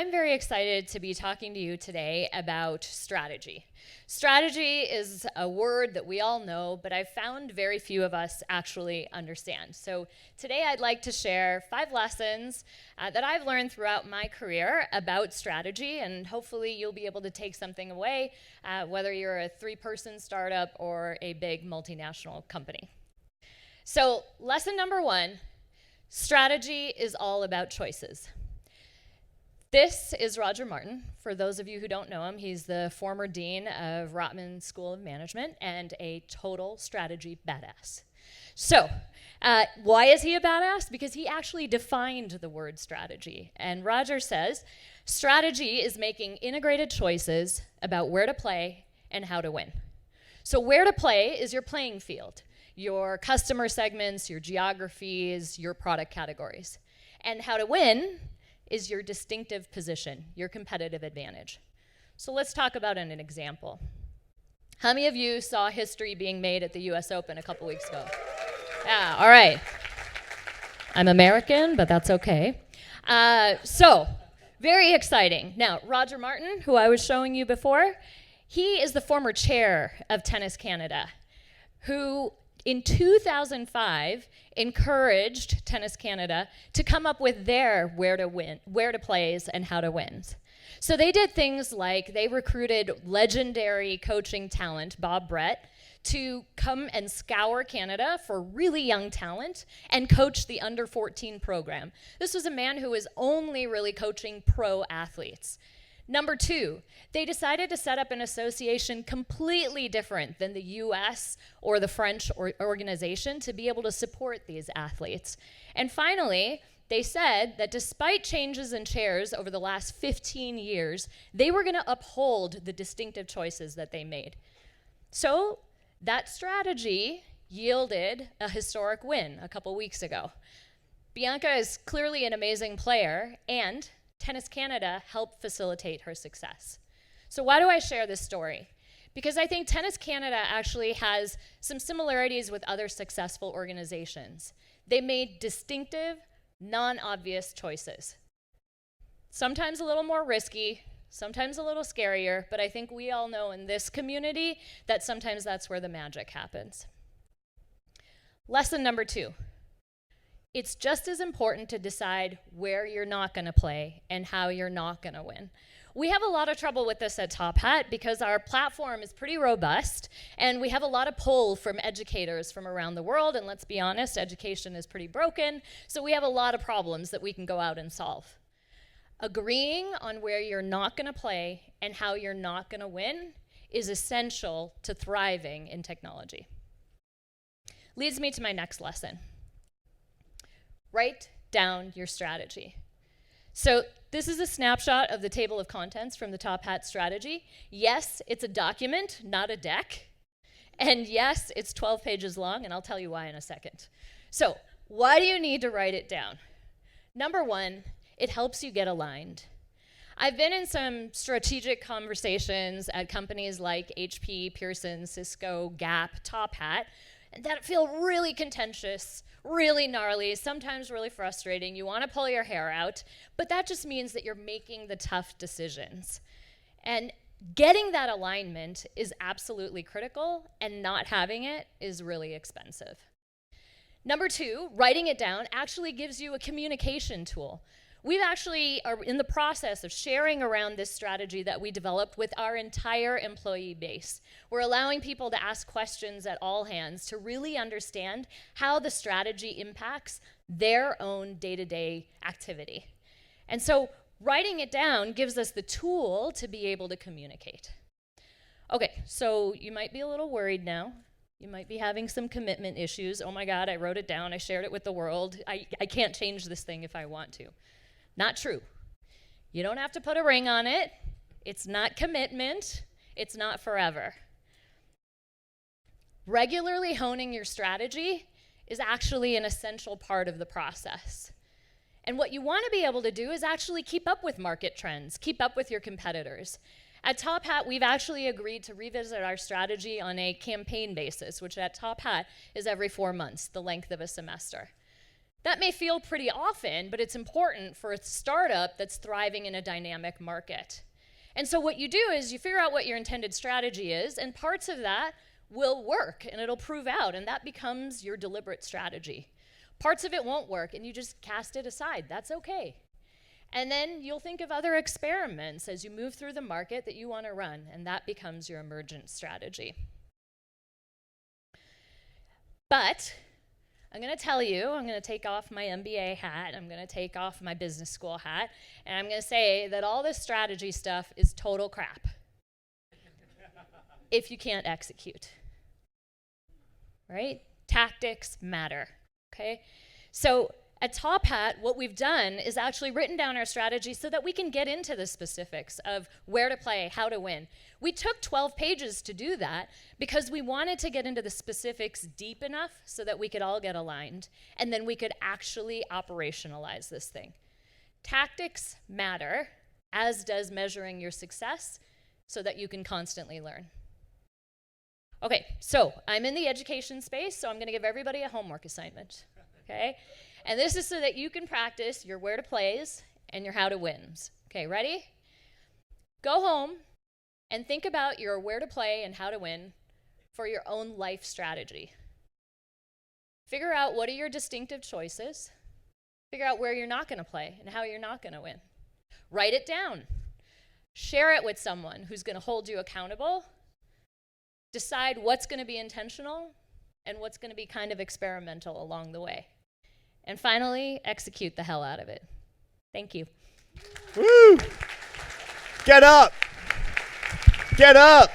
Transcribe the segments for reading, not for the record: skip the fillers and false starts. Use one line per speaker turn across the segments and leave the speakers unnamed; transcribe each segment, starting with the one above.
I'm very excited to be talking to you today about strategy. Strategy is a word that we all know, but I've found very few of us actually understand. So today I'd like to share 5 lessons that I've learned throughout my career about strategy, and hopefully you'll be able to take something away, whether you're a 3-person startup or a big multinational company. So lesson number 1, strategy is all about choices. This is Roger Martin. For those of you who don't know him, he's the former dean of Rotman School of Management and a total strategy badass. So, why is he a badass? Because he actually defined the word strategy. And Roger says, strategy is making integrated choices about where to play and how to win. So where to play is your playing field, your customer segments, your geographies, your product categories. And how to win is your distinctive position, your competitive advantage. So let's talk about an example. How many of you saw history being made at the US Open a couple weeks ago? Yeah, all right. I'm American, but that's okay. So, very exciting. Now, Roger Martin, who I was showing you before, he is the former chair of Tennis Canada, who in 2005 encouraged Tennis Canada to come up with their where to plays and how to wins. So they did things like they recruited legendary coaching talent, Bob Brett, to come and scour Canada for really young talent and coach the under 14 program. This was a man who was only really coaching pro athletes. Number 2, they decided to set up an association completely different than the US or the French organization to be able to support these athletes. And finally, they said that despite changes in chairs over the last 15 years, they were going to uphold the distinctive choices that they made. So that strategy yielded a historic win a couple weeks ago. Bianca is clearly an amazing player, and Tennis Canada helped facilitate her success. So why do I share this story? Because I think Tennis Canada actually has some similarities with other successful organizations. They made distinctive, non-obvious choices. Sometimes a little more risky, sometimes a little scarier, but I think we all know in this community that sometimes that's where the magic happens. Lesson number 2. It's just as important to decide where you're not going to play and how you're not going to win. We have a lot of trouble with this at TopHat because our platform is pretty robust and we have a lot of pull from educators from around the world, and let's be honest, education is pretty broken, so we have a lot of problems that we can go out and solve. Agreeing on where you're not going to play and how you're not going to win is essential to thriving in technology. Leads me to my next lesson. Write down your strategy. So this is a snapshot of the table of contents from the TopHat strategy. Yes, it's a document, not a deck. And yes, it's 12 pages long, and I'll tell you why in a second. So why do you need to write it down? Number 1, it helps you get aligned. I've been in some strategic conversations at companies like HP, Pearson, Cisco, Gap, TopHat, that feel really contentious, really gnarly, sometimes really frustrating. You want to pull your hair out, but that just means that you're making the tough decisions. And getting that alignment is absolutely critical, and not having it is really expensive. Number 2, writing it down actually gives you a communication tool. We actually are in the process of sharing around this strategy that we developed with our entire employee base. We're allowing people to ask questions at all hands to really understand how the strategy impacts their own day-to-day activity. And so writing it down gives us the tool to be able to communicate. Okay, so you might be a little worried now. You might be having some commitment issues. Oh my God, I wrote it down, I shared it with the world. I can't change this thing if I want to. Not true. You don't have to put a ring on it. It's not commitment. It's not forever. Regularly honing your strategy is actually an essential part of the process. And what you want to be able to do is actually keep up with market trends, keep up with your competitors. At TopHat, we've actually agreed to revisit our strategy on a campaign basis, which at TopHat is every 4 months, the length of a semester. That may feel pretty often, but it's important for a startup that's thriving in a dynamic market. And so what you do is you figure out what your intended strategy is, and parts of that will work, and it'll prove out, and that becomes your deliberate strategy. Parts of it won't work, and you just cast it aside. That's okay. And then you'll think of other experiments as you move through the market that you want to run, and that becomes your emergent strategy. But I'm going to tell you, I'm going to take off my MBA hat, I'm going to take off my business school hat, and I'm going to say that all this strategy stuff is total crap if you can't execute. Right? Tactics matter, okay? So at TopHat, what we've done is actually written down our strategy so that we can get into the specifics of where to play, how to win. We took 12 pages to do that because we wanted to get into the specifics deep enough so that we could all get aligned, and then we could actually operationalize this thing. Tactics matter, as does measuring your success, so that you can constantly learn. Okay, so I'm in the education space, so I'm going to give everybody a homework assignment, okay? And this is so that you can practice your where to plays and your how to wins. Okay, ready? Go home and think about your where to play and how to win for your own life strategy. Figure out what are your distinctive choices. Figure out where you're not going to play and how you're not going to win. Write it down. Share it with someone who's going to hold you accountable. Decide what's going to be intentional and what's going to be kind of experimental along the way. And finally, execute the hell out of it. Thank you.
Woo! Get up! Get up!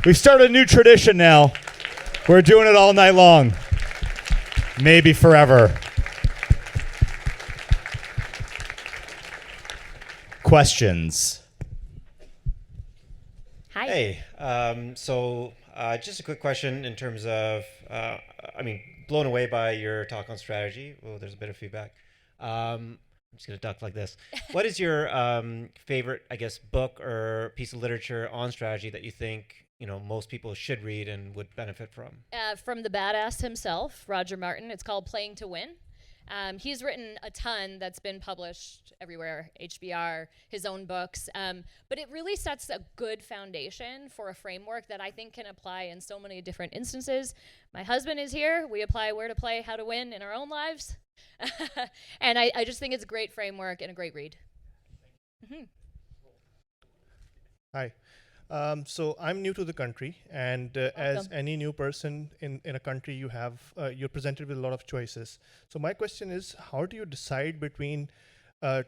We've started a new tradition now. We're doing it all night long. Maybe forever. Questions?
Hi.
Hey, just a quick question in terms of, blown away by your talk on strategy. Oh, there's a bit of feedback. I'm just going to duck like this. What is your favorite, book or piece of literature on strategy that you think, most people should read and would benefit from?
From the badass himself, Roger Martin. It's called Playing to Win. He's written a ton that's been published everywhere, HBR, his own books. But it really sets a good foundation for a framework that I think can apply in so many different instances. My husband is here. We apply where to play, how to win in our own lives. And I just think it's a great framework and a great read. Mm-hmm.
Hi. So I'm new to the country, and as any new person in a country, you're presented with a lot of choices. So my question is, how do you decide between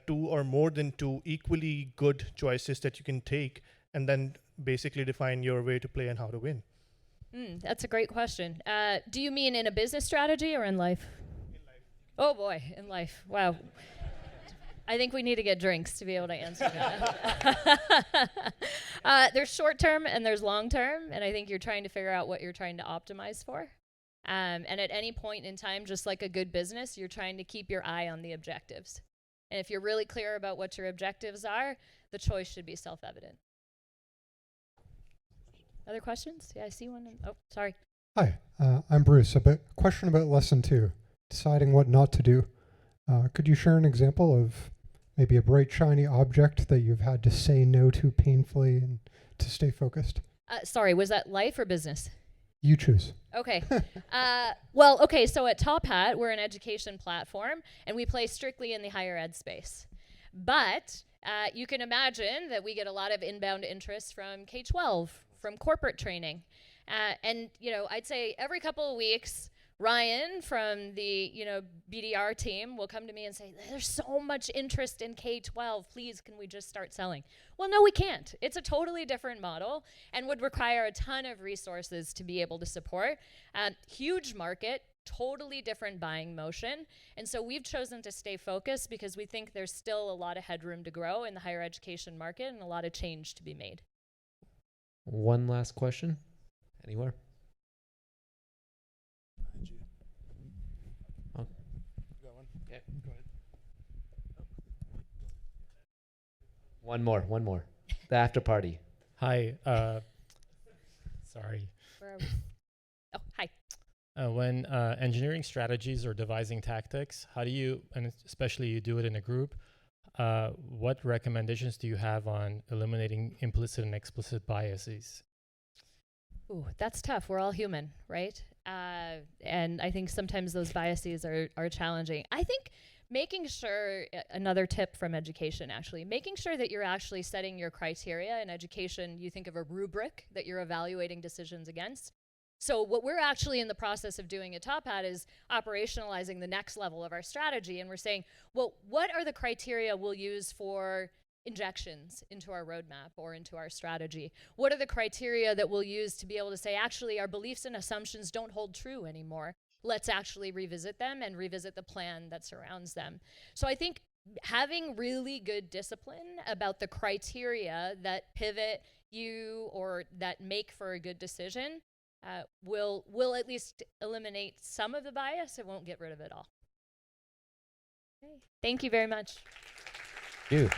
two or more than two equally good choices that you can take, and then basically define your way to play and how to win?
That's a great question. Do you mean in a business strategy or in life?
In life.
Oh boy, in life. Wow. I think we need to get drinks to be able to answer that. There's short term and there's long term, and I think you're trying to figure out what you're trying to optimize for. And at any point in time, just like a good business, you're trying to keep your eye on the objectives. And if you're really clear about what your objectives are, the choice should be self-evident. Other questions? Yeah, I see one. Oh, sorry.
Hi, I'm Bruce. A question about lesson 2, deciding what not to do. Could you share an example of maybe a bright, shiny object that you've had to say no to painfully and to stay focused?
Sorry, was that life or business?
You choose.
Okay. So at TopHat, we're an education platform, and we play strictly in the higher ed space. But you can imagine that we get a lot of inbound interest from K-12, from corporate training. I'd say every couple of weeks, Ryan from the BDR team will come to me and say, there's so much interest in K-12, please can we just start selling? Well, no, we can't. It's a totally different model and would require a ton of resources to be able to support. Huge market, totally different buying motion. And so we've chosen to stay focused because we think there's still a lot of headroom to grow in the higher education market and a lot of change to be made.
One last question. Anywhere? Okay. Go ahead. One more. The after party.
Hi. Sorry.
Where are we? Oh, hi.
When engineering strategies or devising tactics, how do you, and especially you do it in a group, what recommendations do you have on eliminating implicit and explicit biases?
Ooh, that's tough. We're all human, right? And I think sometimes those biases are challenging. I think making sure, another tip from education actually, making sure that you're actually setting your criteria in education. You think of a rubric that you're evaluating decisions against. So what we're actually in the process of doing at TopHat is operationalizing the next level of our strategy. And we're saying, well, what are the criteria we'll use for injections into our roadmap or into our strategy? What are the criteria that we'll use to be able to say, actually, our beliefs and assumptions don't hold true anymore? Let's actually revisit them and revisit the plan that surrounds them. So I think having really good discipline about the criteria that pivot you or that make for a good decision will at least eliminate some of the bias. It won't get rid of it all. Okay. Thank you very much.
Thank you.